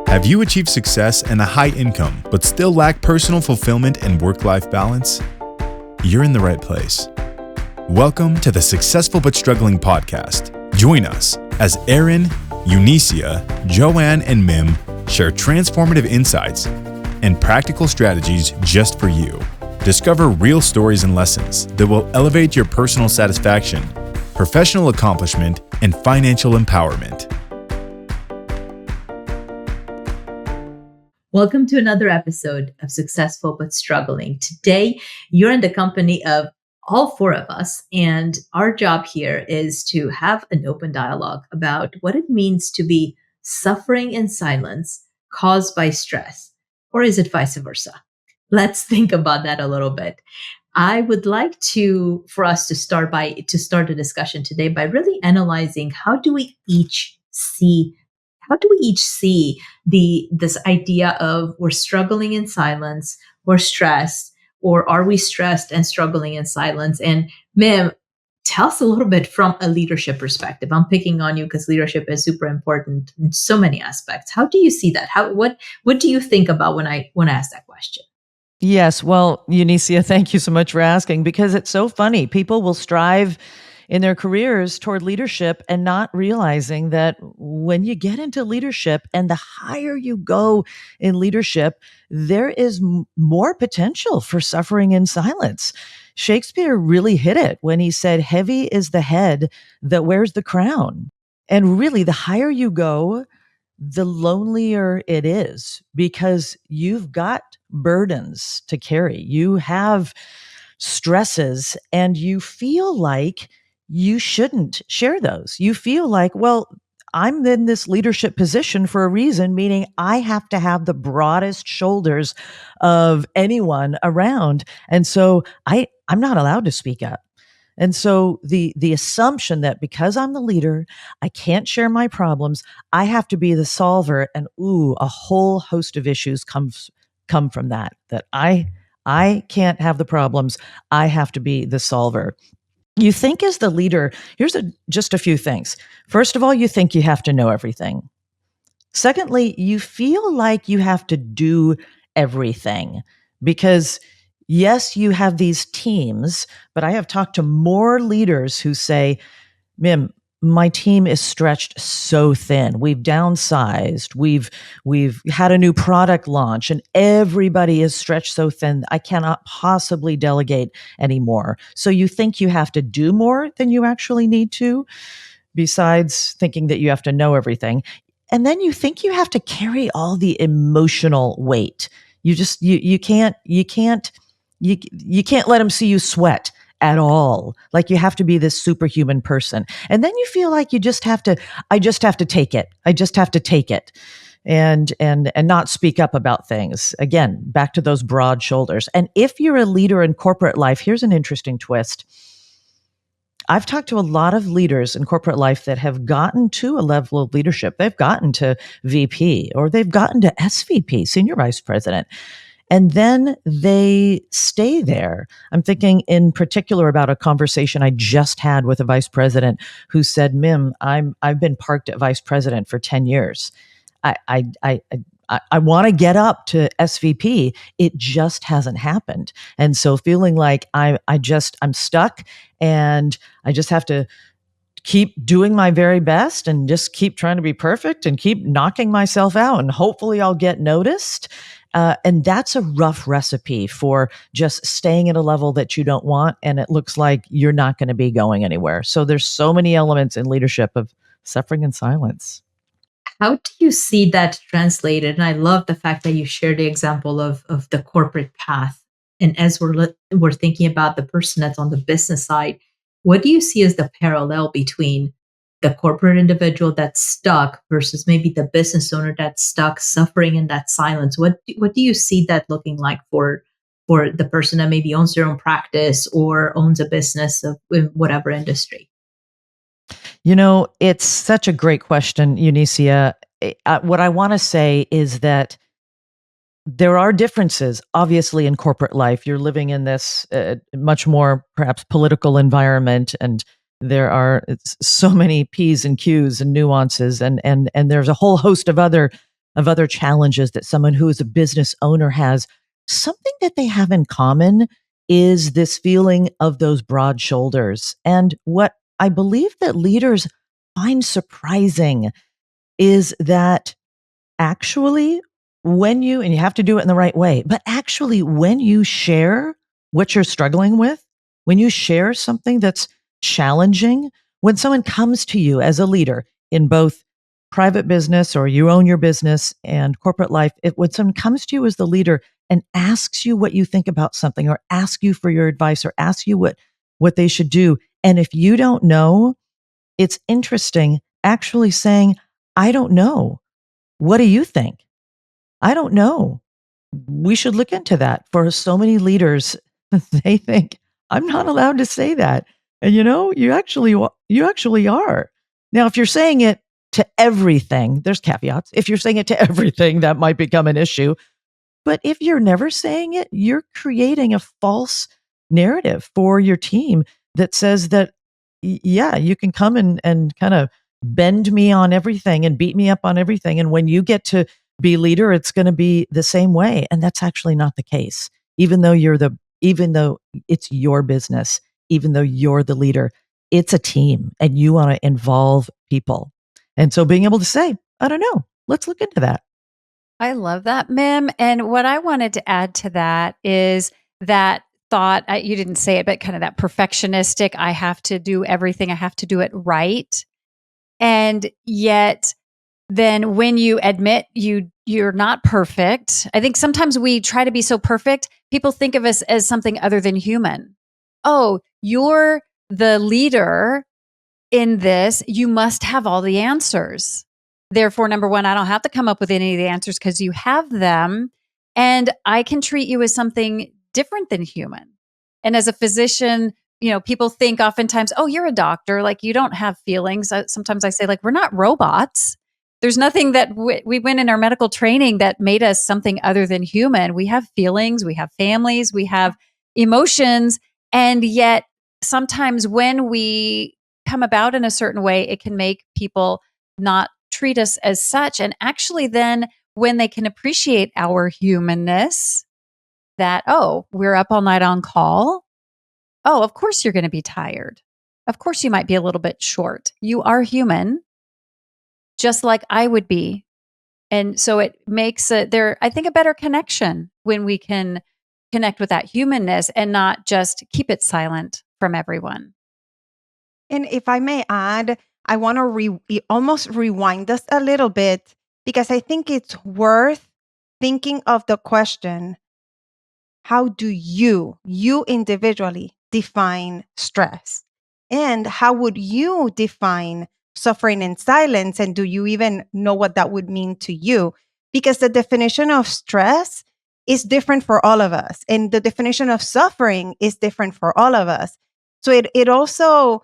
Have you achieved success and a high income, but still lack personal fulfillment and work-life balance? You're in the right place. Welcome to the Successful But Struggling podcast. Join us as Aaron, Eunicia, Joanne, and Mim share transformative insights and practical strategies just for you. Discover real stories and lessons that will elevate your personal satisfaction, professional accomplishment, and financial empowerment. Welcome to another episode of Successful But Struggling. Today, you're in the company of all four of us, and our job here is to have an open dialogue about what it means to be suffering in silence caused by stress, or is it vice versa? Let's think about that a little bit. I would like for us to start the discussion today by really analyzing how do we each see this idea of we're struggling in silence, we're stressed, or are we stressed and struggling in silence? And Mim, tell us a little bit from a leadership perspective. I'm picking on you because leadership is super important in so many aspects. How do you see that? What do you think about when I ask that question? Yes. Well, Eunicia, thank you so much for asking, because it's so funny. People will strive in their careers toward leadership and not realizing that when you get into leadership and the higher you go in leadership, there is more potential for suffering in silence. Shakespeare really hit it when he said, "Heavy is the head that wears the crown." And really, the higher you go, the lonelier it is, because you've got burdens to carry. You have stresses, and you feel like you shouldn't share those. You feel like, well, I'm in this leadership position for a reason, meaning I have to have the broadest shoulders of anyone around. And so I'm not allowed to speak up. And so the assumption that because I'm the leader, I can't share my problems, I have to be the solver, and a whole host of issues come from that I can't have the problems, I have to be the solver. You think as the leader, just a few things. First of all, you think you have to know everything. Secondly, you feel like you have to do everything because, yes, you have these teams, but I have talked to more leaders who say, "Mim, my team is stretched so thin. We've downsized. We've had a new product launch, and everybody is stretched so thin. I cannot possibly delegate anymore." So you think you have to do more than you actually need to, besides thinking that you have to know everything. And then you think you have to carry all the emotional weight. You can't let them see you sweat at all. Like you have to be this superhuman person. And then you feel like I just have to take it. I just have to take it and not speak up about things. Again, back to those broad shoulders. And if you're a leader in corporate life, here's an interesting twist. I've talked to a lot of leaders in corporate life that have gotten to a level of leadership. They've gotten to VP, or they've gotten to SVP, Senior Vice President. And then they stay there. I'm thinking in particular about a conversation I just had with a vice president who said, "Mim, I've been parked at vice president for 10 years. I want to get up to SVP. It just hasn't happened." And so feeling like I'm stuck, and I just have to keep doing my very best and just keep trying to be perfect and keep knocking myself out, and hopefully I'll get noticed. And that's a rough recipe for just staying at a level that you don't want, and it looks like you're not going to be going anywhere. So there's so many elements in leadership of suffering in silence. How do you see that translated? And I love the fact that you share the example of the corporate path. And as we're thinking about the person that's on the business side, what do you see as the parallel between the corporate individual that's stuck versus maybe the business owner that's stuck, suffering in that silence? What do you see that looking like for the person that maybe owns their own practice or owns a business in whatever industry? It's such a great question, Eunicia. What I want to say is that there are differences, obviously, in corporate life. You're living in this much more perhaps political environment, and there are so many P's and Q's and nuances, and there's a whole host of other of other challenges that someone who is a business owner has, something that they have in common is this feeling of those broad shoulders. And what I believe that leaders find surprising is that actually, when you, and you have to do it in the right way, but actually, when you share what you're struggling with, when you share something that's challenging, when someone comes to you as a leader in both private business or you own your business and corporate life, when someone comes to you as the leader and asks you what you think about something or asks you for your advice or asks you what they should do, and if you don't know, it's interesting actually saying, I don't know. What do you think? I don't know. We should look into that. For so many leaders, they think, I'm not allowed to say that. And you actually are. Now, if you're saying it to everything, there's caveats. If you're saying it to everything, that might become an issue. But if you're never saying it, you're creating a false narrative for your team that says that, yeah, you can come and kind of bend me on everything and beat me up on everything. And when you get to be leader, it's going to be the same way. And that's actually not the case. Even though it's your business, even though you're the leader, it's a team and you want to involve people. And so being able to say, I don't know, let's look into that. I love that, Mim. And what I wanted to add to that is that thought, you didn't say it, but kind of that perfectionistic, I have to do everything, I have to do it right. And yet, then when you admit you're not perfect, I think sometimes we try to be so perfect, people think of us as something other than human. Oh, you're the leader in this, you must have all the answers. Therefore, number one, I don't have to come up with any of the answers because you have them. And I can treat you as something different than human. And as a physician, people think oftentimes, oh, you're a doctor, like you don't have feelings. Sometimes I say, like, we're not robots. There's nothing that we went in our medical training that made us something other than human. We have feelings, we have families, we have emotions. And yet, sometimes when we come about in a certain way, it can make people not treat us as such. And actually, then when they can appreciate our humanness, that, oh, we're up all night on call. Oh, of course you're going to be tired. Of course you might be a little bit short. You are human, just like I would be. And so it makes I think, a better connection when we can connect with that humanness and not just keep it silent from everyone. And if I may add, I want to almost rewind us a little bit because I think it's worth thinking of the question, how do you individually define stress? And how would you define suffering in silence? And do you even know what that would mean to you? Because the definition of stress is different for all of us. And the definition of suffering is different for all of us. So it also,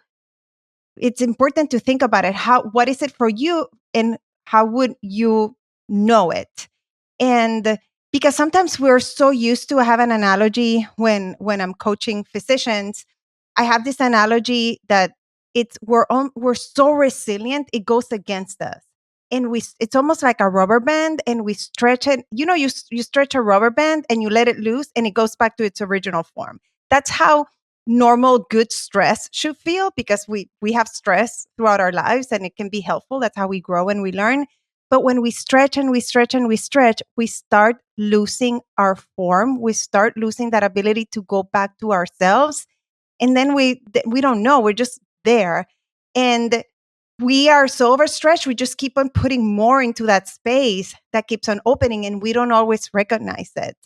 it's important to think about it. What is it for you and how would you know it? And because sometimes we're so used to, I have an analogy when I'm coaching physicians. I have this analogy that we're so resilient, it goes against us. And it's almost like a rubber band and we stretch it. You stretch a rubber band and you let it loose and it goes back to its original form. That's how normal good stress should feel, because we have stress throughout our lives and it can be helpful. That's how we grow and we learn. But when we stretch and we stretch and we stretch, we start losing our form. We start losing that ability to go back to ourselves. And then we don't know, we're just there. And we are so overstretched, we just keep on putting more into that space that keeps on opening and we don't always recognize it.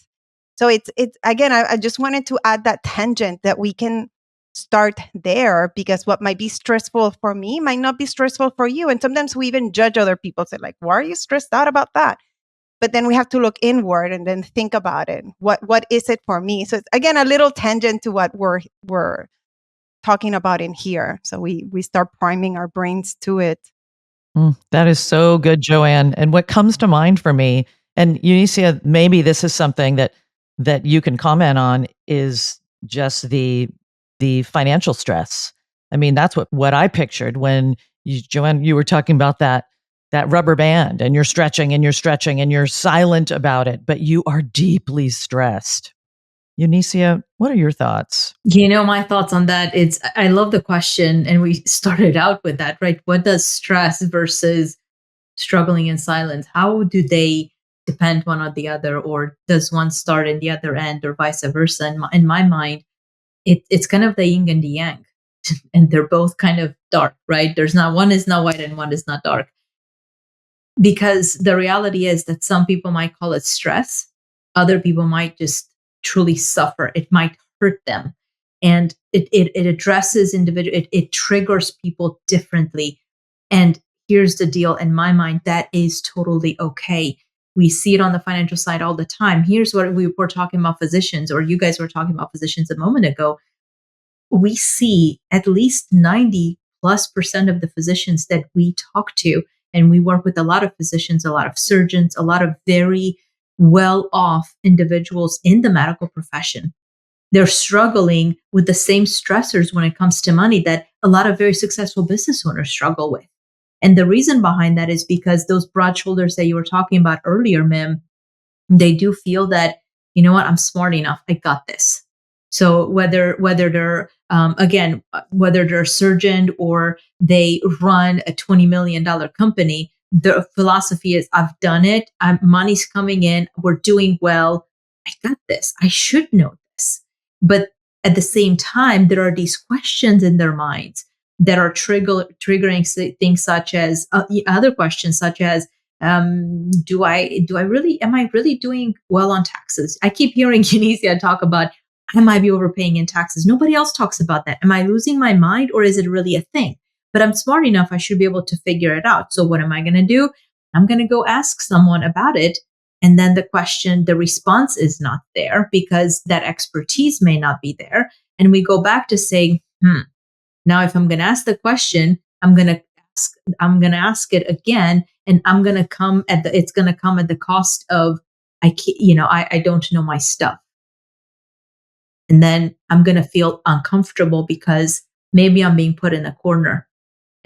So it's again, I just wanted to add that tangent that we can start there, because what might be stressful for me might not be stressful for you. And sometimes we even judge other people, say like, why are you stressed out about that? But then we have to look inward and then think about it. What is it for me? So it's, again, a little tangent to what we're talking about in here. So we start priming our brains to it. That is so good, Joanne. And what comes to mind for me, and Eunicia, maybe this is something that you can comment on, is just the financial stress. I mean, that's what I pictured when Joanne, you were talking about that that rubber band, and you're stretching and you're stretching and you're silent about it, but you are deeply stressed. Eunicia, what are your thoughts? My thoughts on that, I love the question, and we started out with that, right? What does stress versus struggling in silence, how do they depend one on the other, or does one start in the other end, or vice versa? In my mind, it's kind of the yin and the yang, and they're both kind of dark, right? There's not one is not white and one is not dark, because the reality is that some people might call it stress, other people might just truly suffer. It might hurt them, and it addresses individual. It triggers people differently, and here's the deal. In my mind, that is totally okay. We see it on the financial side all the time. Here's what we were talking about physicians, or you guys were talking about physicians a moment ago. We see at least 90+% of the physicians that we talk to, and we work with a lot of physicians, a lot of surgeons, a lot of very well off individuals in the medical profession. They're struggling with the same stressors when it comes to money that a lot of very successful business owners struggle with. And the reason behind that is because those broad shoulders that you were talking about earlier, Mim, they do feel that, you know what, I'm smart enough, I got this. So whether they're whether they're a surgeon or they run a $20 million company, the philosophy is, I've done it, money's coming in, we're doing well, I got this, I should know this. But at the same time, there are these questions in their minds that are triggering things such as other questions such as, am I really doing well on taxes? I keep hearing Kinesia talk about, I might be overpaying in taxes. Nobody else talks about that. Am I losing my mind, or is it really a thing? But I'm smart enough, I should be able to figure it out. So what am I going to do? I'm going to go ask someone about it. And then the response is not there because that expertise may not be there. And we go back to saying, now if I'm going to ask the question, I'm going to ask it again, and it's going to come at the cost of, I don't know my stuff. And then I'm going to feel uncomfortable because maybe I'm being put in a corner.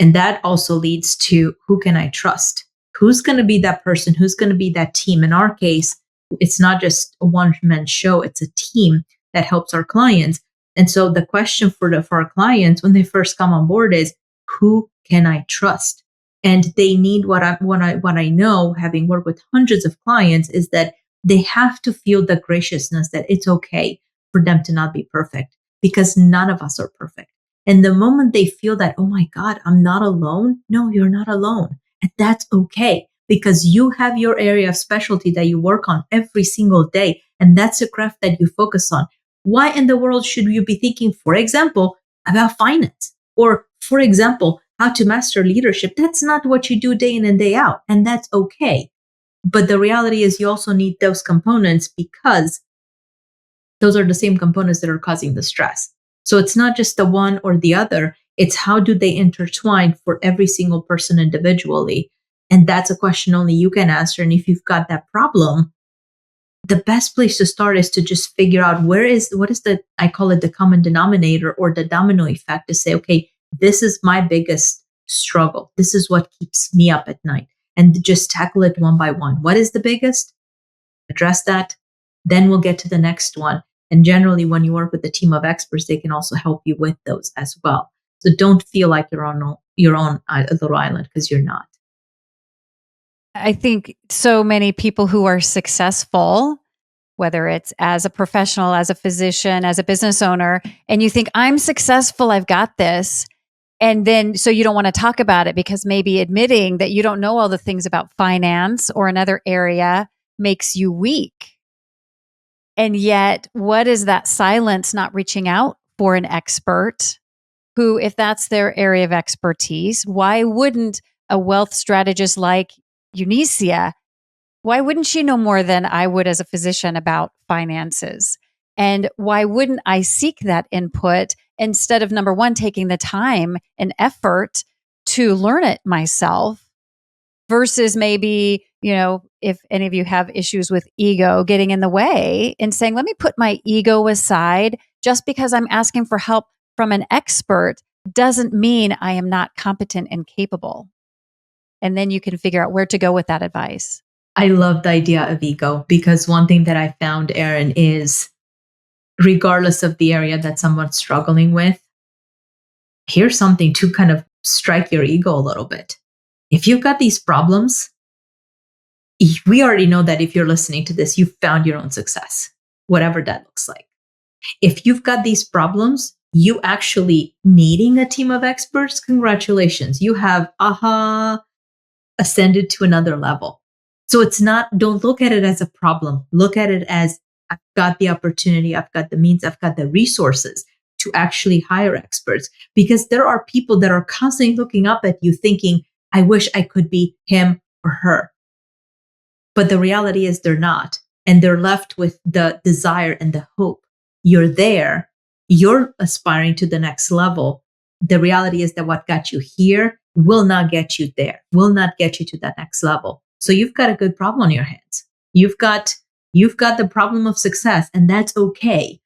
And that also leads to, who can I trust? Who's going to be that person? Who's going to be that team? In our case, it's not just a one-man show. It's a team that helps our clients. And so the question for our clients when they first come on board is, who can I trust? And they need what I know, having worked with hundreds of clients, is that they have to feel the graciousness that it's okay for them to not be perfect, because none of us are perfect. And the moment they feel that, oh my God, I'm not alone. No, you're not alone. And that's okay, because you have your area of specialty that you work on every single day. And that's a craft that you focus on. Why in the world should you be thinking, for example, about finance, or for example, how to master leadership? That's not what you do day in and day out. And that's okay. But the reality is you also need those components, because those are the same components that are causing the stress. So it's not just the one or the other. It's how do they intertwine for every single person individually? And that's a question only you can answer. And if you've got that problem, the best place to start is to just figure out what is I call it the common denominator, or the domino effect, to say, okay, this is my biggest struggle. This is what keeps me up at night. And just tackle it one by one. What is the biggest? Address that. Then we'll get to the next one. And generally, when you work with a team of experts, they can also help you with those as well. So don't feel like you're on your own little island, because you're not. I think so many people who are successful, whether it's as a professional, as a physician, as a business owner, and you think, I'm successful, I've got this. And then, so you don't want to talk about it because maybe admitting that you don't know all the things about finance or another area makes you weak. And yet, what is that silence, not reaching out for an expert who, if that's their area of expertise, why wouldn't a wealth strategist like Eunicia, why wouldn't she know more than I would as a physician about finances? And why wouldn't I seek that input instead of, number one, taking the time and effort to learn it myself, versus maybe, if any of you have issues with ego getting in the way and saying, let me put my ego aside. Just because I'm asking for help from an expert doesn't mean I am not competent and capable. and then you can figure out where to go with that advice. I love the idea of ego, because one thing that I found, Erin, is regardless of the area that someone's struggling with, here's something to kind of strike your ego a little bit. If you've got these problems, we already know that if you're listening to this, you've found your own success, whatever that looks like. If you've got these problems, you actually needing a team of experts, congratulations. You have ascended to another level. So it's not, don't look at it as a problem. Look at it as, I've got the opportunity, I've got the means, I've got the resources to actually hire experts, because there are people that are constantly looking up at you thinking, I wish I could be him or her. But the reality is they're not. And they're left with the desire and the hope. You're there. You're aspiring to the next level. The reality is that what got you here will not get you there, will not get you to that next level. So you've got a good problem on your hands. You've got the problem of success, and that's okay.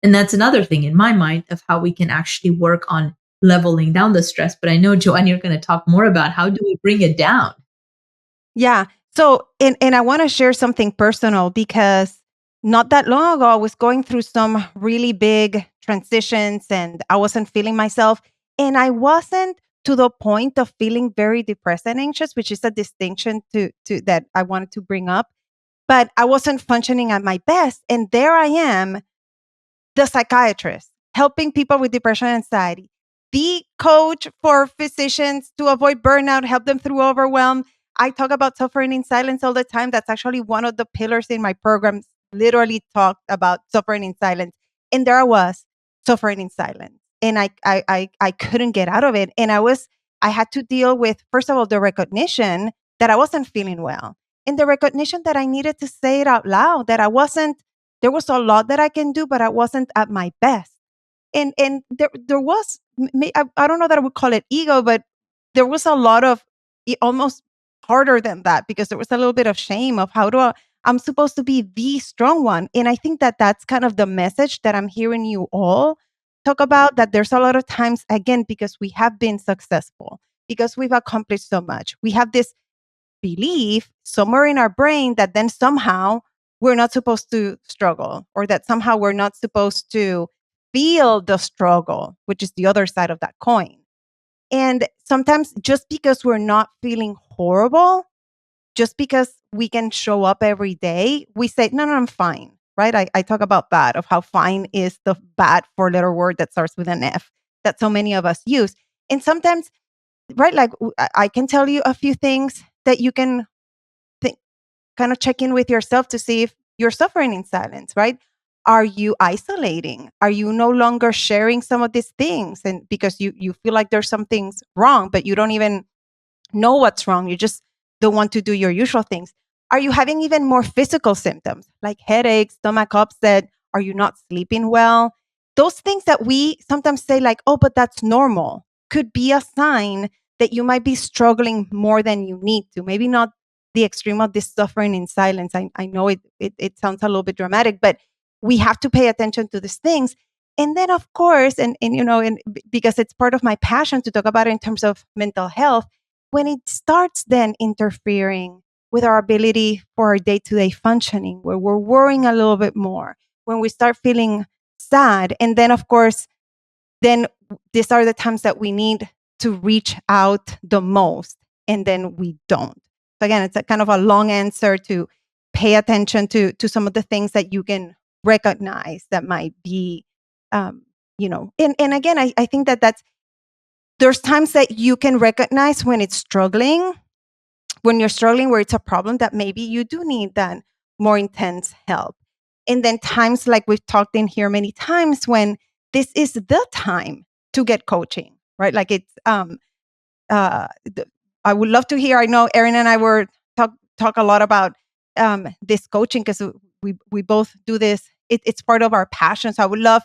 And that's another thing in my mind of how we can actually work on leveling down the stress. But I know, Joanne, you're going to talk more about how do we bring it down? Yeah. So, and I want to share something personal, because not that long ago, I was going through some really big transitions and I wasn't feeling myself. And I wasn't to the point of feeling very depressed and anxious, which is a distinction to that I wanted to bring up. But I wasn't functioning at my best. And there I am, the psychiatrist, helping people with depression and anxiety, the coach for physicians to avoid burnout, help them through overwhelm. I talk about suffering in silence all the time. That's actually one of the pillars in my programs, literally talked about suffering in silence. And there I was, suffering in silence. And I couldn't get out of it. And I had to deal with, first of all, the recognition that I wasn't feeling well. And the recognition that I needed to say it out loud, that there was a lot that I can do, but I wasn't at my best. And there was, I don't know that I would call it ego, but there was a lot of almost harder than that, because there was a little bit of shame of I'm supposed to be the strong one. And I think that that's kind of the message that I'm hearing you all talk about, that there's a lot of times, again, because we have been successful, because we've accomplished so much, we have this belief somewhere in our brain that then somehow we're not supposed to struggle, or that somehow we're not supposed to feel the struggle, which is the other side of that coin. And sometimes just because we're not feeling horrible, just because we can show up every day, we say, no, I'm fine, right? I talk about that, of how fine is the bad four-letter word that starts with an F that so many of us use. And sometimes, right, like I can tell you a few things that you can kind of check in with yourself to see if you're suffering in silence, right? Are you isolating? Are you no longer sharing some of these things? And because you feel like there's some things wrong, but you don't even know what's wrong. You just don't want to do your usual things. Are you having even more physical symptoms like headaches, stomach upset? Are you not sleeping well? Those things that we sometimes say like, oh, but that's normal, could be a sign that you might be struggling more than you need to. Maybe not the extreme of this suffering in silence. I know it sounds a little bit dramatic, but we have to pay attention to these things. And then, of course, and because it's part of my passion to talk about it in terms of mental health, when it starts then interfering with our ability for our day-to-day functioning, where we're worrying a little bit more, when we start feeling sad, and then, of course, then these are the times that we need to reach out the most, and then we don't. So again, it's a kind of a long answer to pay attention to some of the things that you can recognize that might be, and again, I think that there's times that you can recognize when it's struggling, when you're struggling, where it's a problem that maybe you do need that more intense help. And then times like we've talked in here many times when this is the time to get coaching, right? Like it's, I would love to hear, I know Erin and I were talk a lot about this coaching, because we both do this. It's part of our passion. So I would love,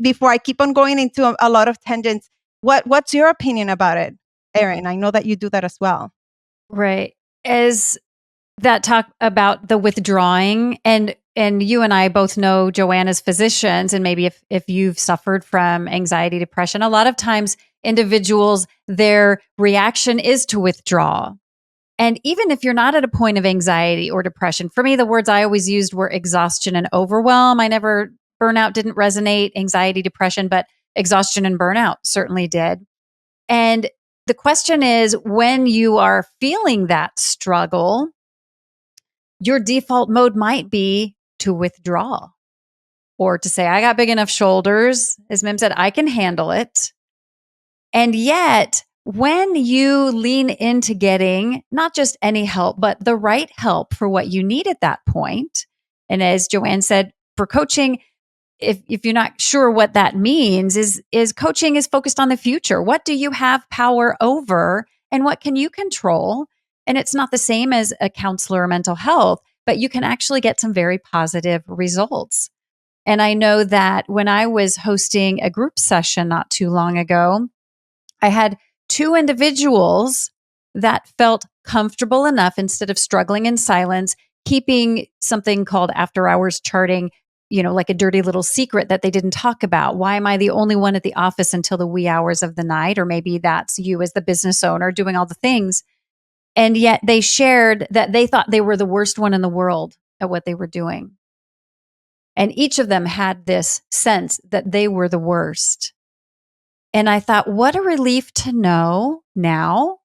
before I keep on going into a lot of tangents, what's your opinion about it, Erin? I know that you do that as well. Right. As that talk about the withdrawing, and you and I both know Joanne as physicians, and maybe if you've suffered from anxiety, depression, a lot of times individuals, their reaction is to withdraw. And even if you're not at a point of anxiety or depression, for me, the words I always used were exhaustion and overwhelm. Burnout didn't resonate, anxiety, depression, but exhaustion and burnout certainly did. And the question is, when you are feeling that struggle, your default mode might be to withdraw or to say, I got big enough shoulders. As Mim said, I can handle it. And yet, when you lean into getting not just any help, but the right help for what you need at that point, and as Joanne said, for coaching, if you're not sure what that means, is coaching is focused on the future. What do you have power over and what can you control? And it's not the same as a counselor or mental health, but you can actually get some very positive results. And I know that when I was hosting a group session not too long ago, I had 2 individuals that felt comfortable enough, instead of struggling in silence, keeping something called after hours charting, like a dirty little secret that they didn't talk about. Why am I the only one at the office until the wee hours of the night? Or maybe that's you as the business owner doing all the things. And yet they shared that they thought they were the worst one in the world at what they were doing. And each of them had this sense that they were the worst. And I thought, what a relief to know now,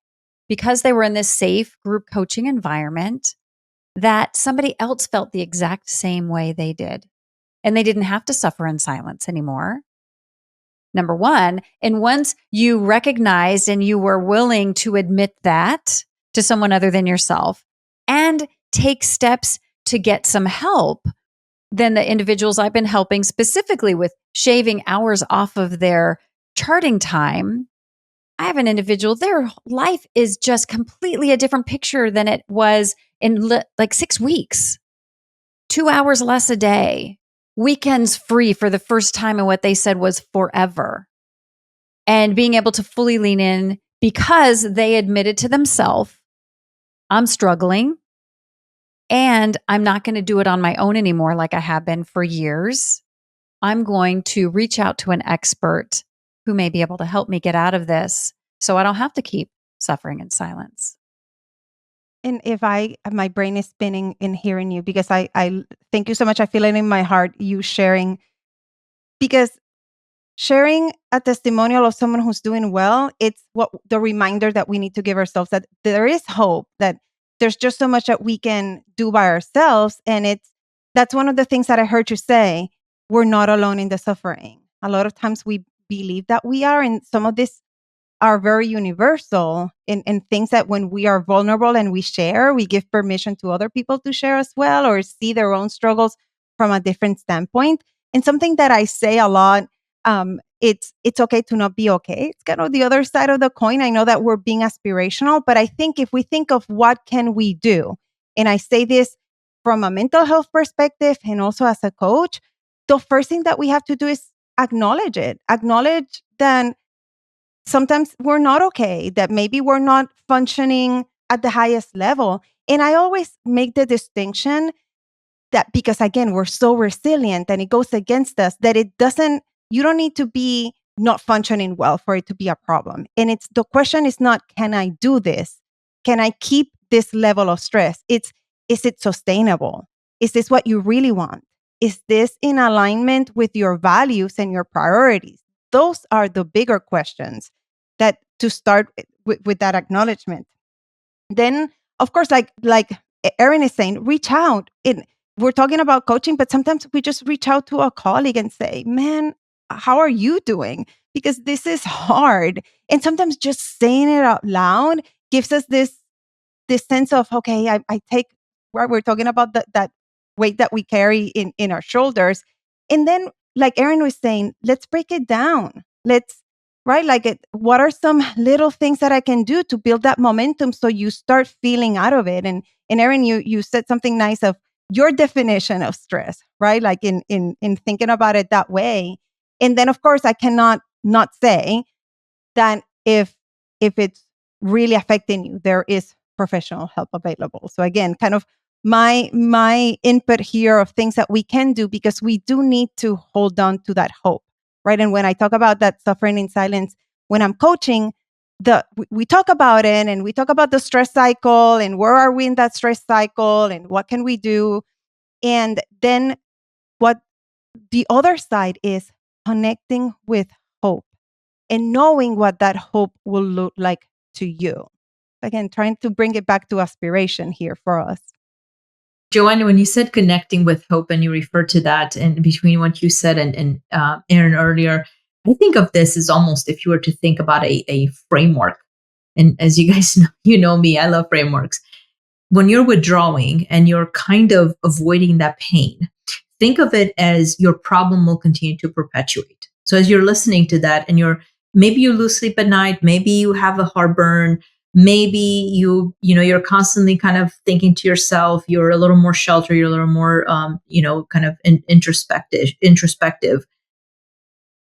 because they were in this safe group coaching environment, that somebody else felt the exact same way they did. And they didn't have to suffer in silence anymore. Number one. And once you recognized and you were willing to admit that to someone other than yourself and take steps to get some help, then the individuals I've been helping, specifically with shaving hours off of their charting time, I have an individual, their life is just completely a different picture than it was in like 6 weeks. 2 hours less a day, weekends free for the first time in what they said was forever. And being able to fully lean in because they admitted to themselves, I'm struggling and I'm not going to do it on my own anymore like I have been for years. I'm going to reach out to an expert who may be able to help me get out of this so I don't have to keep suffering in silence. And my brain is spinning in hearing you, because I thank you so much. I feel it in my heart, you sharing, because sharing a testimonial of someone who's doing well, it's the reminder that we need to give ourselves, that there is hope, that there's just so much that we can do by ourselves. And that's one of the things that I heard you say. We're not alone in the suffering. A lot of times we believe that we are, and some of this are very universal in things that when we are vulnerable and we share, we give permission to other people to share as well, or see their own struggles from a different standpoint. And something that I say a lot, it's okay to not be okay. It's kind of the other side of the coin. I know that we're being aspirational, but I think if we think of what can we do, and I say this from a mental health perspective and also as a coach, the first thing that we have to do is acknowledge it. Acknowledge that sometimes we're not okay, that maybe we're not functioning at the highest level. And I always make the distinction that, because again, we're so resilient and it goes against us, that you don't need to be not functioning well for it to be a problem. And the question is not, can I do this? Can I keep this level of stress? Is it sustainable? Is this what you really want? Is this in alignment with your values and your priorities? Those are the bigger questions that to start with that acknowledgement. Then, of course, like Erin is saying, reach out. We're talking about coaching, but sometimes we just reach out to a colleague and say, man, how are you doing? Because this is hard. And sometimes just saying it out loud gives us this sense of, okay, I take, where we're talking about that weight that we carry in our shoulders. And then, like Erin was saying, let's break it down. What are some little things that I can do to build that momentum so you start feeling out of it? And Erin, you said something nice of your definition of stress, right? Like in thinking about it that way. And then, of course, I cannot not say that if it's really affecting you, there is professional help available. So again, kind of my input here of things that we can do, because we do need to hold on to that hope, right? And when I talk about that suffering in silence, when I'm coaching, we talk about it, and we talk about the stress cycle and where are we in that stress cycle and what can we do. And then what the other side is connecting with hope and knowing what that hope will look like to you. Again, trying to bring it back to aspiration here for us. Joanna, when you said connecting with hope and you referred to that, and between what you said and Aaron earlier, I think of this as almost if you were to think about a framework. And as you guys know, you know me, I love frameworks. When you're withdrawing and you're kind of avoiding that pain, think of it as your problem will continue to perpetuate. So as you're listening to that and maybe you lose sleep at night, maybe you have a heartburn, maybe you're constantly kind of thinking to yourself, you're a little more sheltered, you're a little more kind of introspective.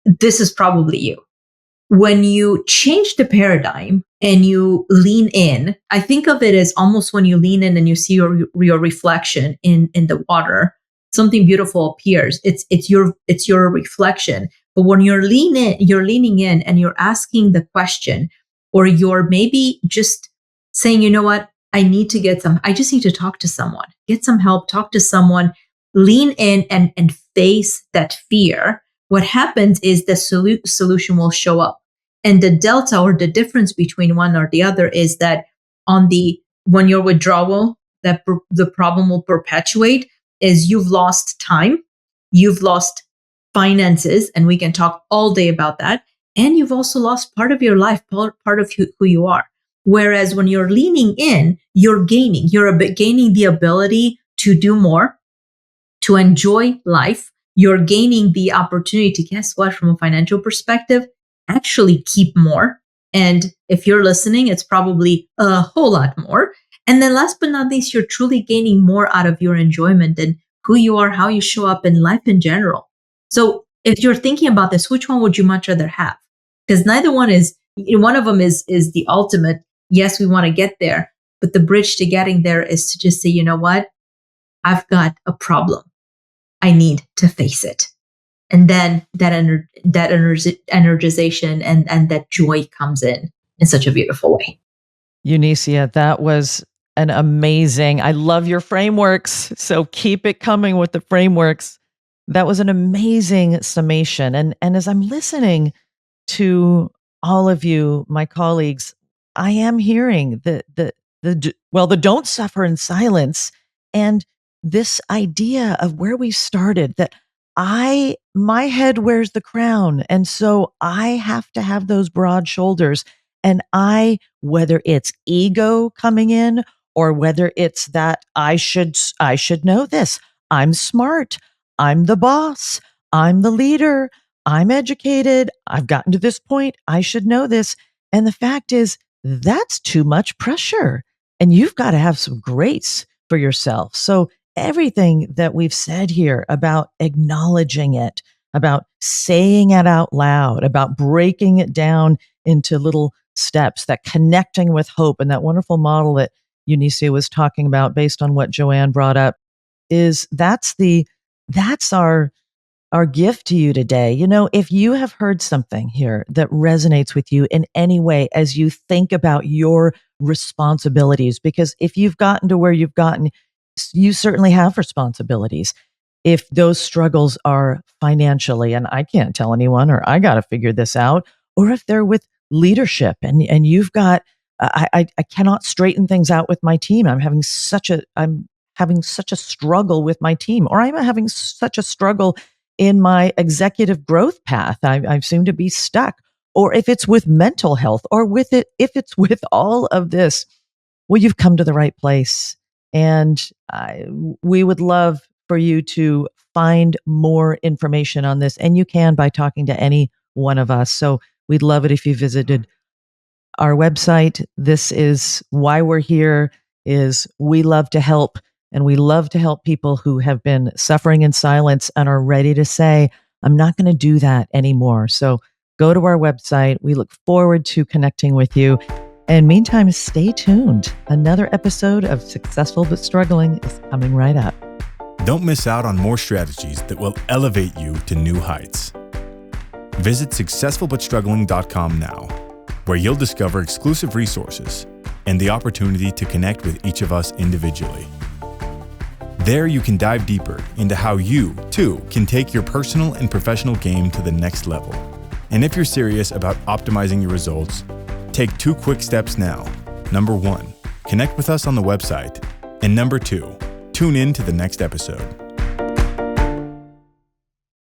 This is probably you. When you change the paradigm and you lean in, I think of it as almost when you lean in and you see your reflection in the water, something beautiful appears. It's your reflection. But when you're leaning in and you're asking the question, or you're maybe just saying, you know what, I just need to talk to someone, get some help, talk to someone, lean in and face that fear. What happens is the solution will show up. And the delta or the difference between one or the other is that when you're withdrawal, that the problem will perpetuate is you've lost time, you've lost finances, and we can talk all day about that. And you've also lost part of your life, part of who you are. Whereas when you're leaning in, you're gaining the ability to do more, to enjoy life. You're gaining the opportunity to, guess what, from a financial perspective, actually keep more. And if you're listening, it's probably a whole lot more. And then last but not least, you're truly gaining more out of your enjoyment and who you are, how you show up in life in general. So if you're thinking about this, which one would you much rather have? Because one of them is the ultimate. Yes, we want to get there, but the bridge to getting there is to just say, you know what? I've got a problem. I need to face it. And then that energization and that joy comes in such a beautiful way. Eunicia, that was an amazing, I love your frameworks. So keep it coming with the frameworks. That was an amazing summation. And as I'm listening to all of you, my colleagues, I am hearing the don't suffer in silence. And this idea of where we started, that my head wears the crown. And so I have to have those broad shoulders. And whether it's ego coming in or whether it's that I should know this, I'm smart, I'm the boss, I'm the leader, I'm educated, I've gotten to this point, I should know this. And the fact is, that's too much pressure. And you've got to have some grace for yourself. So everything that we've said here about acknowledging it, about saying it out loud, about breaking it down into little steps, that connecting with hope, and that wonderful model that Eunicia was talking about based on what Joanne brought up, that's our gift to you today. You know, if you have heard something here that resonates with you in any way as you think about your responsibilities, because if you've gotten to where you've gotten, you certainly have responsibilities. If those struggles are financially, and I can't tell anyone, or I got to figure this out, or if they're with leadership and you've got, I cannot straighten things out with my team. I'm having such a struggle with my team, or I'm having such a struggle in my executive growth path. I seem to be stuck. Or if it's with mental health, or if it's with all of this, well, you've come to the right place. And we would love for you to find more information on this. And you can by talking to any one of us. So we'd love it if you visited our website. This is why we're here, is we love to help. And we love to help people who have been suffering in silence and are ready to say, I'm not going to do that anymore. So go to our website. We look forward to connecting with you. And meantime, stay tuned. Another episode of Successful But Struggling is coming right up. Don't miss out on more strategies that will elevate you to new heights. Visit successfulbutstruggling.com now, where you'll discover exclusive resources and the opportunity to connect with each of us individually. There you can dive deeper into how you, too, can take your personal and professional game to the next level. And if you're serious about optimizing your results, take 2 quick steps now. Number 1, connect with us on the website. And number 2, tune in to the next episode.